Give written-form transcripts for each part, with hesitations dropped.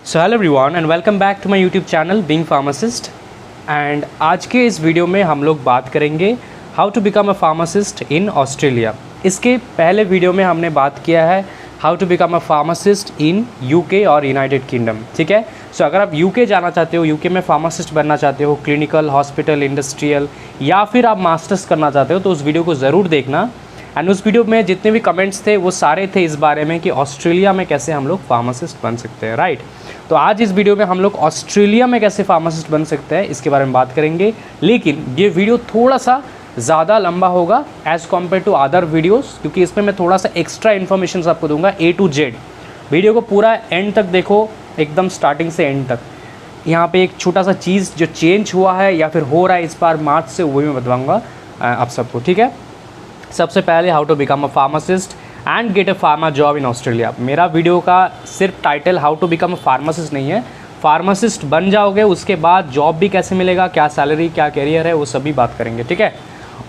So hello everyone and welcome back to my YouTube channel being pharmacist. And आज के इस video में हम लोग बात करेंगे how to become a pharmacist in Australia. इसके पहले वीडियो में हमने बात किया है how to become a pharmacist in UK और यूनाइटेड किंगडम। ठीक है, सो अगर आप यूके जाना चाहते हो, यूके में फार्मासिस्ट बनना चाहते हो, क्लिनिकल, हॉस्पिटल, इंडस्ट्रियल, या फिर आप मास्टर्स करना चाहते हो तो उस वीडियो को ज़रूर देखना। एंड उस वीडियो में जितने भी कमेंट्स थे वो सारे थे इस बारे में कि ऑस्ट्रेलिया में कैसे हम लोग फार्मासिस्ट बन सकते हैं, राइट। तो आज इस वीडियो में हम लोग ऑस्ट्रेलिया में कैसे फार्मासिस्ट बन सकते हैं इसके बारे में बात करेंगे। लेकिन ये वीडियो थोड़ा सा ज़्यादा लंबा होगा as compare to other videos, क्योंकि इसमें मैं थोड़ा सा एक्स्ट्रा इन्फॉर्मेशन आपको दूंगा A to Z। वीडियो को पूरा एंड तक देखो, एकदम स्टार्टिंग से एंड तक। यहाँ पे एक छोटा सा चीज़ जो चेंज हुआ है या फिर हो रहा है इस बार मार्च से, वही मैं बताऊँगा आप सबको। ठीक है, सबसे पहले how to become a pharmacist and get a pharma job in Australia. मेरा वीडियो का सिर्फ title how to become a pharmacist नहीं है, फार्मासिस्ट बन जाओगे उसके बाद जॉब भी कैसे मिलेगा, क्या सैलरी, क्या कैरियर है, वो सभी बात करेंगे। ठीक है,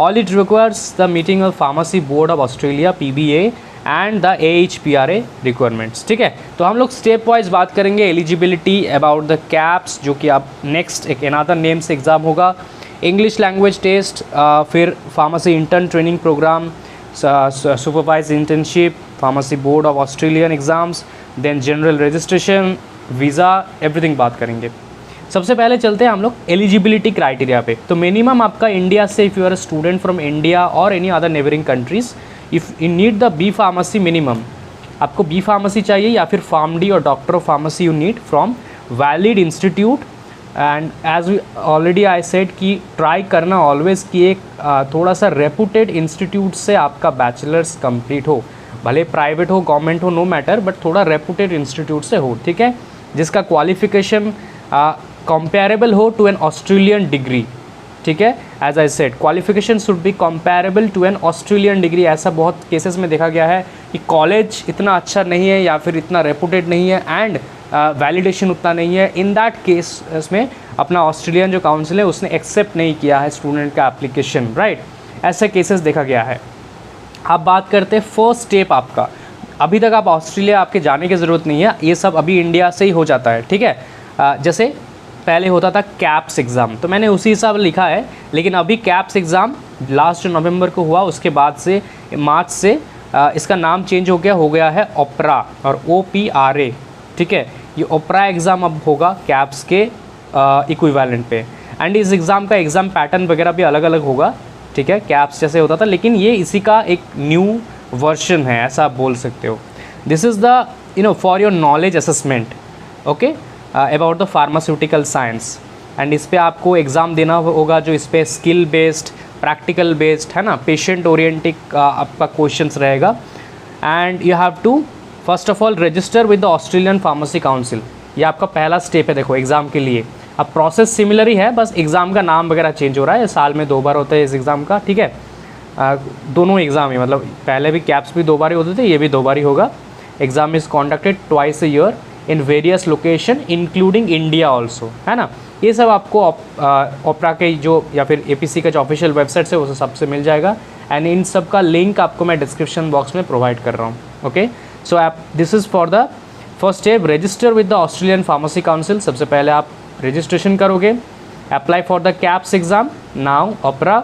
all it requires the meeting of pharmacy board of Australia PBA and the AHPRA requirements. ठीक है, तो हम लोग स्टेप वाइज बात करेंगे। एलिजिबिलिटी अबाउट द कैप्स, जो कि आप नेक्स्ट एक अनदर नेम से एग्ज़ाम होगा, इंग्लिश लैंग्वेज टेस्ट, फिर pharmacy intern training program, supervise internship, pharmacy board of Australian exams, then general registration, visa, everything बात करेंगे। सबसे पहले चलते हैं हम लोग एलिजिबिलिटी क्राइटेरिया पे। तो मिनिमम आपका इंडिया से, if you are a student from India और any other neighbouring countries, if you need the B pharmacy minimum, आपको बी फार्मेसी चाहिए या फिर फार्मडी और doctor of pharmacy you need from valid institute. And as we already I said कि try करना always कि एक थोड़ा सा रेपुटेड इंस्टीट्यूट से आपका बैचलर्स कंप्लीट हो, भले प्राइवेट हो, गवर्नमेंट हो, नो मैटर, बट थोड़ा रेपुटेड इंस्टीट्यूट से हो। ठीक है, जिसका क्वालिफिकेशन कंपेरेबल हो टू एन ऑस्ट्रेलियन डिग्री। ठीक है, as I said qualification should be comparable to an Australian degree. ऐसा बहुत केसेस में देखा गया है कि कॉलेज इतना अच्छा नहीं है या फिर इतना रेपुटेड नहीं है एंड वैलिडेशन उतना नहीं है। इन दैट केस में अपना ऑस्ट्रेलियन जो काउंसिल है उसने एक्सेप्ट नहीं किया है स्टूडेंट का एप्लीकेशन, राइट। ऐसे केसेस देखा गया है। आप बात करते हैं फर्स्ट स्टेप आपका, अभी तक आप ऑस्ट्रेलिया आपके जाने की ज़रूरत नहीं है, ये सब अभी इंडिया से ही हो जाता है। ठीक है, जैसे पहले होता था कैप्स एग्ज़ाम, तो मैंने उसी हिसाब लिखा है, लेकिन अभी कैप्स एग्ज़ाम लास्ट नवंबर को हुआ, उसके बाद से मार्च से इसका नाम चेंज हो गया है ओपरा और OPRA। ठीक है, ये ओपरा एग्ज़ाम अब होगा कैप्स के इक्विवेलेंट पे। एंड इस एग्ज़ाम का एग्ज़ाम पैटर्न वगैरह भी अलग अलग होगा। ठीक है, कैप्स जैसे होता था, लेकिन ये इसी का एक न्यू वर्जन है, ऐसा आप बोल सकते हो। This is the for your knowledge assessment, okay, about the pharmaceutical science. And इस पर आपको एग्ज़ाम देना होगा जो इस पर स्किल बेस्ड, प्रैक्टिकल बेस्ड है ना, पेशेंट ओरिएंटेड आपका क्वेश्चंस रहेगा। And you have to first of all register with the Australian pharmacy council. ये आपका पहला स्टेप है। देखो एग्ज़ाम के लिए अब प्रोसेस सिमिलर ही है, बस एग्ज़ाम का नाम वगैरह चेंज हो रहा है। साल में 2 बार होता है इस एग्ज़ाम का। ठीक है, दोनों एग्ज़ाम ही, मतलब पहले भी कैप्स भी 2 बार ही होते थे, ये भी 2 बार ही होगा। Exam is कॉन्डक्टेड twice a year in various location including India also, है ना। ये सब आपको ओपरा के जो या फिर APC का जो ऑफिशियल वेबसाइट है वो सबसे मिल जाएगा। एंड इन सब का लिंक आपको मैं डिस्क्रिप्शन बॉक्स में प्रोवाइड कर रहा हूँ। Okay, so this is for the first step, register with the Australian pharmacy council. सबसे पहले आप रजिस्ट्रेशन करोगे, apply for the KAPS exam now OPRA,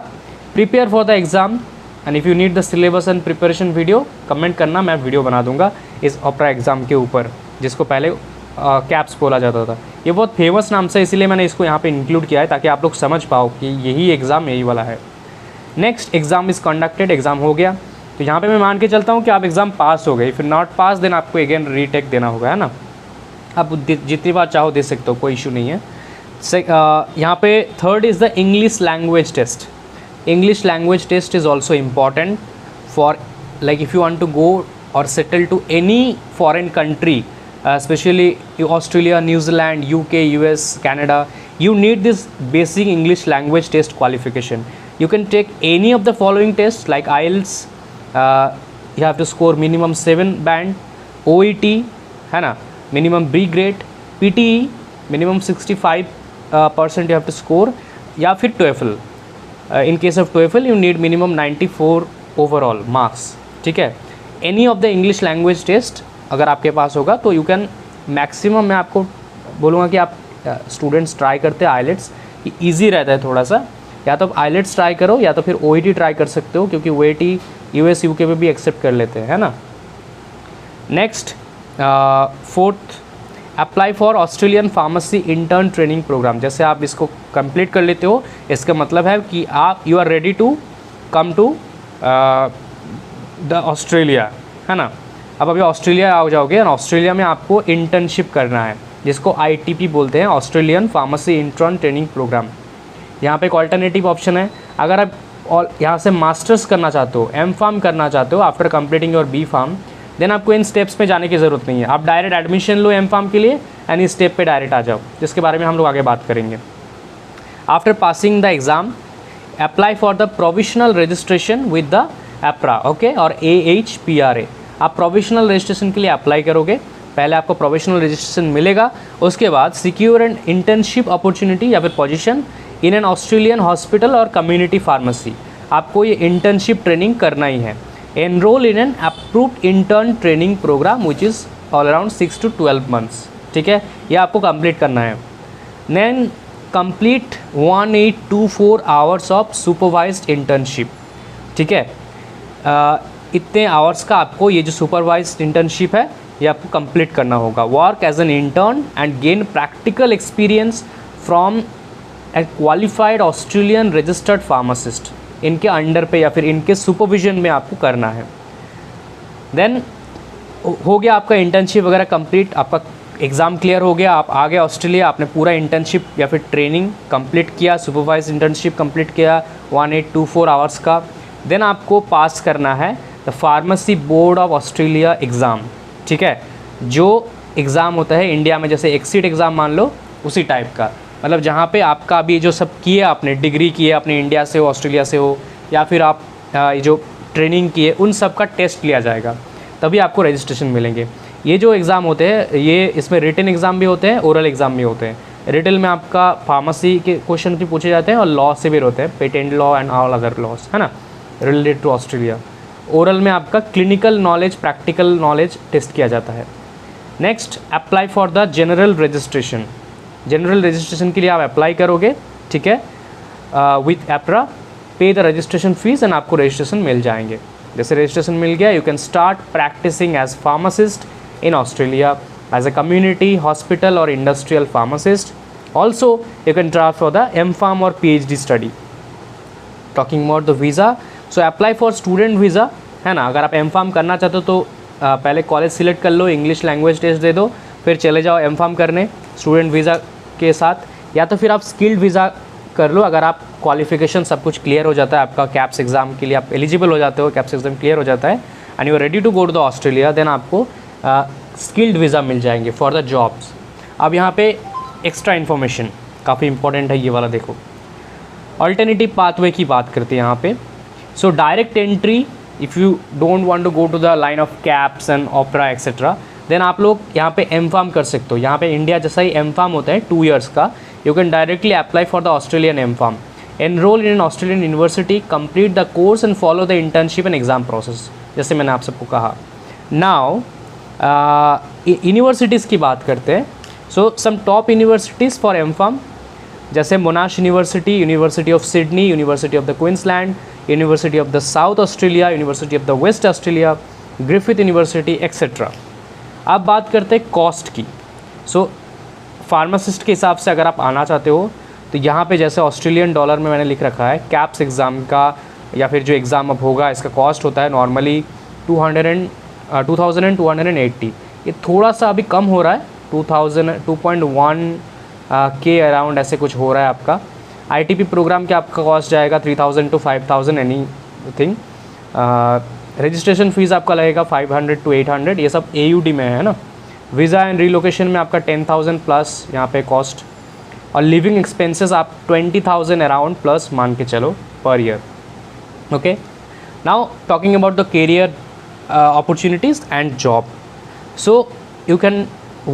prepare for the exam. And if you need the syllabus and preparation video, comment करना, मैं video बना दूंगा इस ओपरा exam के ऊपर, जिसको पहले कैप्स बोला जाता था। ये बहुत फेमस नाम से, इसीलिए मैंने इसको यहाँ पे इंक्लूड किया है ताकि आप लोग समझ पाओ कि यही एग्ज़ाम यही वाला है। Next exam is conducted, exam हो गया, तो यहाँ पे मैं मान के चलता हूँ कि आप एग्ज़ाम पास हो गए। फिर नॉट पास, देन आपको अगेन रीटेक देना होगा, है ना। आप जितनी बार चाहो दे सकते हो, कोई इशू नहीं है। यहाँ पे third is the English language test. English language test is also important for like if you want to go और settle to any foreign country, especially Australia, New Zealand, UK, US, Canada, you need this basic English language test qualification. You can take any of the following tests like IELTS, you have to score minimum 7 band, OET है ना, minimum B grade, PTE minimum 65% you have to score, या फिर TOEFL. In case of TOEFL you need minimum 94 overall marks. ठीक है, any of the English language test अगर आपके पास होगा तो यू कैन मैक्सिमम मैं आपको बोलूँगा कि आप स्टूडेंट्स ट्राई करते हैं आइलेट्स, कि ईजी रहता है थोड़ा सा। या तो आप आइलेट्स ट्राई करो या तो फिर OET ट्राई कर सकते हो, क्योंकि OET US UK पे भी एक्सेप्ट कर लेते हैं, है ना। Next 4th, apply for Australian pharmacy intern training program. जैसे आप इसको कंप्लीट कर लेते हो, इसका मतलब है कि आप you are ready to come to the Australia, है ना। अब अभी ऑस्ट्रेलिया आ जाओगे और ऑस्ट्रेलिया में आपको इंटर्नशिप करना है, जिसको ITP बोलते हैं, Australian pharmacy intern training program. यहाँ पे एक ऑल्टरनेटिव ऑप्शन है, अगर आप और यहाँ से मास्टर्स करना चाहते हो, M.Pharm करना चाहते हो after completing your B.Pharm, then आपको इन स्टेप्स पे जाने की ज़रूरत नहीं है। आप डायरेक्ट एडमिशन लो M.Pharm के लिए एंड इस स्टेप पे डायरेक्ट आ जाओ, जिसके बारे में हम लोग आगे बात करेंगे। After passing the exam, apply for the provisional registration with the APRA, okay, और AHPRA। आप प्रोविजनल रजिस्ट्रेशन के लिए अप्लाई करोगे, पहले आपको प्रोविजनल रजिस्ट्रेशन मिलेगा, उसके बाद सिक्योर एन इंटर्नशिप अपॉर्चुनिटी या फिर position in an Australian hospital और कम्युनिटी फार्मेसी। आपको ये इंटर्नशिप ट्रेनिंग करना ही है। Enrol in an approved intern training program which is all around 6 to 12 months, ठीक है, ये आपको कंप्लीट करना है। Then complete 1824 hours of supervised internship, ठीक है। इतने आवर्स का आपको ये जो सुपरवाइज्ड इंटर्नशिप है ये आपको कंप्लीट करना होगा। Work as an intern and gain practical experience from a qualified Australian registered pharmacist, इनके अंडर पे या फिर इनके सुपरविजन में आपको करना है। देन हो गया आपका इंटर्नशिप वगैरह कंप्लीट, आपका एग्ज़ाम क्लियर हो गया, आप आ गए ऑस्ट्रेलिया, आपने पूरा इंटर्नशिप या फिर ट्रेनिंग कंप्लीट किया, सुपरवाइज इंटर्नशिप कंप्लीट किया 1824 आवर्स का। देन आपको पास करना है the pharmacy board of Australia exam, ठीक है, जो एग्ज़ाम होता है इंडिया में जैसे एक्सिट एग्ज़ाम मान लो, उसी टाइप का, मतलब जहाँ पे आपका अभी जो सब किए आपने, डिग्री किए अपने इंडिया से हो, ऑस्ट्रेलिया से हो, या फिर आप जो ट्रेनिंग किए उन सब का टेस्ट लिया जाएगा, तभी आपको रजिस्ट्रेशन मिलेंगे। ये जो एग्ज़ाम होते हैं ये इसमें रिटन एग्ज़ाम भी होते हैं, ओरल एग्ज़ाम भी होते हैं। रिटन में आपका फार्मेसी के क्वेश्चन भी पूछे जाते हैं और लॉ से भी होते हैं, patent law and all other laws, है ना, रिलेटेड टू ऑस्ट्रेलिया। ओरल में आपका clinical knowledge, practical knowledge test किया जाता है। Next, apply for the general registration. General registration के लिए आप अप्लाई करोगे, ठीक है, with APRA, pay the registration fees and आपको रजिस्ट्रेशन मिल जाएंगे। जैसे रजिस्ट्रेशन मिल गया, you can start practising as pharmacist in Australia as a community hospital or industrial pharmacist. Also you can try for the M.Pharm or PhD study. Talking about the visa, so apply for student visa, है ना। अगर आप M.Pharm करना चाहते हो तो पहले college select कर लो, इंग्लिश लैंग्वेज टेस्ट दे दो, फिर चले जाओ M.Pharm करने स्टूडेंट वीज़ा के साथ, या तो फिर आप स्किल्ड वीज़ा कर लो। अगर आप क्वालिफिकेशन सब कुछ क्लियर हो जाता है, आपका कैप्स एग्ज़ाम के लिए आप एलिजिबल हो जाते हो, कैप्स एग्ज़ाम क्लियर हो जाता है and you are ready to go to the Australia, then आपको स्किल्ड वीज़ा मिल जाएंगे फॉर द जॉब्स। अब यहाँ पे एक्स्ट्रा इन्फॉर्मेशन काफ़ी इंपॉर्टेंट है, ये वाला देखो, अल्टरनेटिव पाथवे की बात करते हैं यहाँ पे। So direct entry, if you don't want to go to the line of KAPS and OPRA etcetera, then आप लोग यहाँ पे M.Pharm कर सकते हो। यहाँ पे इंडिया जैसा ही M.Pharm होता है 2 years का, you can directly apply for the Australian M.Pharm, enrol in an Australian university, complete the course and follow the internship and exam process, जैसे मैंने आप सबको कहा। नाउ यूनिवर्सिटीज़ की बात करते हैं। So some top universities for M.Pharm, जैसे Monash university, university of Sydney, university of the Queensland, university of the South Australia, university of the West Australia, Griffith university etcetera. अब बात करते हैं कॉस्ट की। सो फार्मासिस्ट के हिसाब से अगर आप आना चाहते हो तो यहाँ पे जैसे ऑस्ट्रेलियन डॉलर में मैंने लिख रखा है, कैप्स एग्ज़ाम का या फिर जो एग्ज़ाम अब होगा इसका कॉस्ट होता है नॉर्मली 2280। ये थोड़ा सा अभी कम हो रहा है, 2.1 के अराउंड ऐसे कुछ हो रहा है आपका। ITP प्रोग्राम के आपका कॉस्ट जाएगा 3000 to 5000 any thing. Registration fees आपका लगेगा 500 to 800, ये सब AUD में है ना। वीज़ा एंड रिलोकेशन में आपका 10,000 प्लस यहाँ पे कॉस्ट, और लिविंग एक्सपेंसेस आप 20,000 अराउंड प्लस मान के चलो per year. Okay, now talking about the career opportunities and job. So you can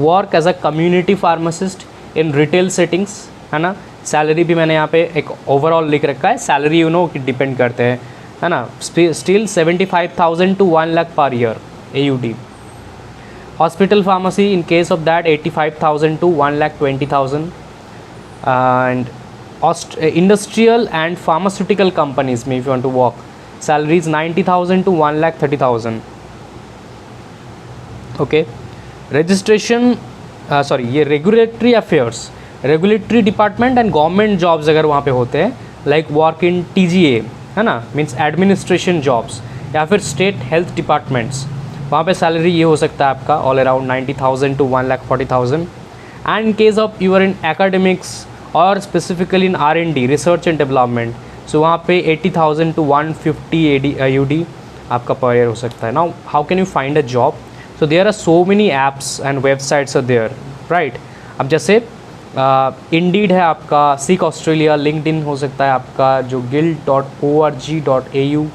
work as a community pharmacist in retail settings, है ना। सैलरी भी मैंने यहाँ पे एक ओवरऑल लिख रखा है, सैलरी यू नो कि डिपेंड करते हैं, है ना। Still 75,000 to 1 lakh per year AUD। Hospital pharmacy, in case of that 85,000 to 1,20,000. And industrial and pharmaceutical companies में if you want to work, salary is 90,000 to 1,30,000. Okay. Registration ये regulatory affairs, regulatory department and government jobs अगर वहाँ पे होते हैं, like work in TGA है ना, means administration jobs, या फिर स्टेट हेल्थ डिपार्टमेंट्स, वहाँ पे सैलरी ये हो सकता है आपका all around 90,000 to 1,40,000. And in case of your in academics और specifically in R&D, research and development, so वहाँ पे 80,000 to 150 AUD आपका पर ईयर हो सकता है. Now how can you find a job? So there are so many apps and websites are there, right. अब जैसे Indeed है आपका, सीक ऑस्ट्रेलिया, लिंक्डइन हो सकता है आपका, जो guild.org.au,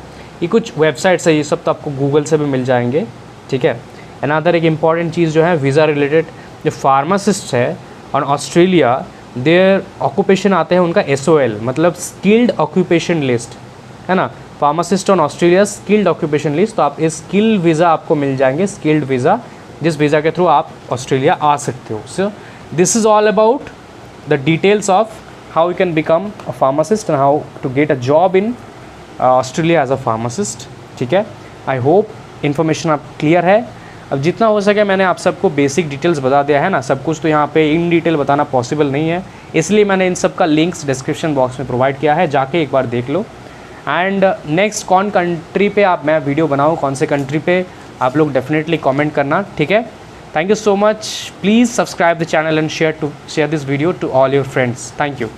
ये कुछ वेबसाइट्स है, ये सब तो आपको गूगल से भी मिल जाएंगे, ठीक है. अनदर एक इम्पॉर्टेंट चीज़ जो है वीज़ा रिलेटेड, जो फार्मासिस्ट है ऑन ऑस्ट्रेलिया, देयर ऑक्यूपेशन आते हैं उनका SOL, मतलब स्किल्ड ऑक्यूपेशन लिस्ट है ना. Pharmacist on Australia skilled occupation list, तो आप इस स्किल वीज़ा आपको मिल जाएंगे, स्किल्ड वीज़ा, जिस वीज़ा के थ्रू आप ऑस्ट्रेलिया आ सकते हो. So this is all about the details of how you can become a pharmacist and how to get a job in Australia as a pharmacist, ठीक है. आई होप इन्फॉर्मेशन आप clear है. अब जितना हो सके मैंने आप सबको बेसिक डिटेल्स बता दिया है ना, सब कुछ तो यहाँ पे इन डिटेल बताना पॉसिबल नहीं है, इसलिए मैंने इन सब का लिंक्स डिस्क्रिप्शन बॉक्स में प्रोवाइड किया है, जाके एक बार देख लो. एंड नेक्स्ट कौन कंट्री पे आप मैं वीडियो बनाऊँ, कौन से कंट्री पे, आप लोग डेफिनेटली कमेंट करना, ठीक है. Thank you so much. Please subscribe the channel and share this video to all your friends. Thank you.